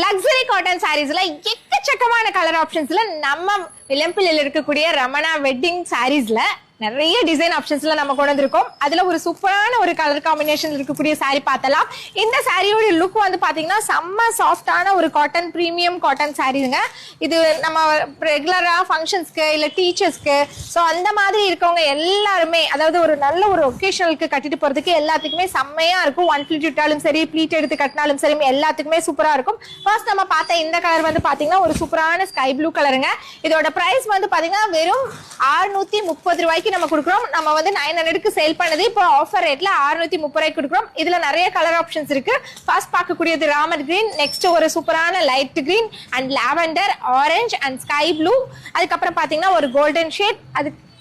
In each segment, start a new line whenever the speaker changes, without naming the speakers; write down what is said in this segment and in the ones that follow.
Luxury cotton சாரீஸ்ல எக்கச்சக்கமான colour ஆப்ஷன்ஸ்ல நம்ம இளம்பிள்ளையில இருக்கக்கூடிய ரமணா வெட்டிங் சாரீஸ்ல நிறைய டிசைன் ஆப்ஷன்ஸ்ல நம்ம கொண்டு வந்திருக்கோம். அதுல ஒரு சூப்பரான ஒரு கலர் காம்பினேஷன் இருக்கக்கூடிய சாரி பார்த்தலாம். இந்த சாரியோட லுக் வந்து பாத்தீங்கன்னா செம்ம சாஃப்டான ஒரு காட்டன் பிரீமியம் காட்டன் சாரீங்க. இது நம்ம ரெகுலரா ஃபங்க்ஷன்ஸ்க்கு இல்ல டீச்சர்ஸ்க்கு ஸோ அந்த மாதிரி இருக்கவங்க எல்லாருமே, அதாவது ஒரு நல்ல ஒரு ஒகேஷனலுக்கு கட்டிட்டு போறதுக்கு எல்லாத்துக்குமே செம்மையா இருக்கும். ஒன் ஃபிளிட் விட்டாலும் சரி, ப்ளீட் எடுத்து கட்டினாலும் சரி, எல்லாத்துக்குமே சூப்பரா இருக்கும். ஃபர்ஸ்ட் நம்ம பார்த்த இந்த கலர் வந்து பாத்தீங்கன்னா ஒரு சூப்பரான ஸ்கை ப்ளூ கலருங்க. இதோட பிரைஸ் வந்து பாத்தீங்கன்னா வெறும் 630 ரூபாய்க்கு நம்ம கொடுக்குறோம். நம்ம வந்து 900க்கு சேல் பண்ணது இப்போ ஆஃபர் ரேட்ல 630 ரூபாய்க்கு கொடுக்குறோம். இதுல நிறைய கலர் ஆப்ஷன்ஸ் இருக்கு. ஃபர்ஸ்ட் பார்க்கக்கூடியது ராமர் கிரீன், நெக்ஸ்ட் ஒரு சூப்பரான light green and lavender, orange and sky blue. அதுக்கப்புறம் பாத்தீங்கன்னா ஒரு கோல்டன் ஷேட்,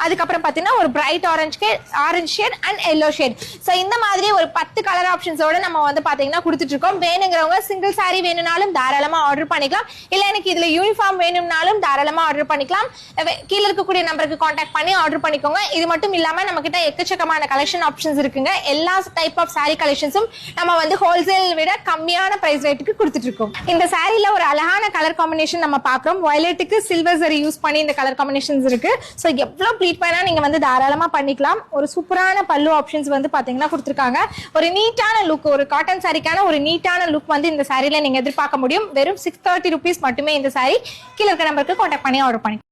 அதுக்கப்புறம் பாத்தீங்கன்னா ஒரு bright orange shade and yellow shade. So இந்த மாதிரி ஒரு 10 கலர் ஆப்ஷன்ஸோட நம்ம வந்து பாத்தீங்கன்னா கொடுத்துட்டு இருக்கோம். வேணுங்கிறவங்க சிங்கிள் சாரி வேணும்னாலும் தாராளமா ஆர்டர் பண்ணிக்கலாம். இல்ல எனக்கு இதுல யூனிஃபார்ம் வேணும்னாலும் தாராளமா ஆர்டர் பண்ணிக்கலாம். கீழே இருக்கக்கூடிய நம்பருக்கு கான்டாக்ட் பண்ணி ஆர்டர் பண்ணிக்கோங்க. இது மட்டும் இல்லாம நம்ம கிட்ட எக்கச்சக்கமான கலெக்ஷன் ஆப்ஷன்ஸ் இருக்குங்க. எல்லா டைப் ஆஃப் சாரி கலெக்ஷன்ஸும் நம்ம வந்து ஹோல்சேல் விட கம்மியான பிரைஸ் ரேட்டுக்கு கொடுத்துட்டு இருக்கோம். இந்த சாரில ஒரு அழகான கலர் காம்பினேஷன் நம்ம பாக்குறோம். வயலட்டுக்கு சில்வர் சரி யூஸ் பண்ணி இந்த கலர் காம்பினேஷன்ஸ் இருக்கு. ஸோ எவ்வளவு நீங்க வந்து தாராளமா பண்ணிக்கலாம். ஒரு சூப்பரான பல்லு ஆப்ஷன்ஸ் வந்து பாத்தீங்கன்னா கொடுத்திருக்காங்க. ஒரு நீட்டான லுக், ஒரு காட்டன் சாரிக்கான ஒரு நீட்டான லுக் வந்து இந்த சாரில நீங்க எதிர்பார்க்க முடியும். வெறும் 630 rupees மட்டுமே இந்த சாரி. கீழே இருக்க நம்பருக்கு கான்டாக்ட் பண்ணி ஆர்டர் பண்ணி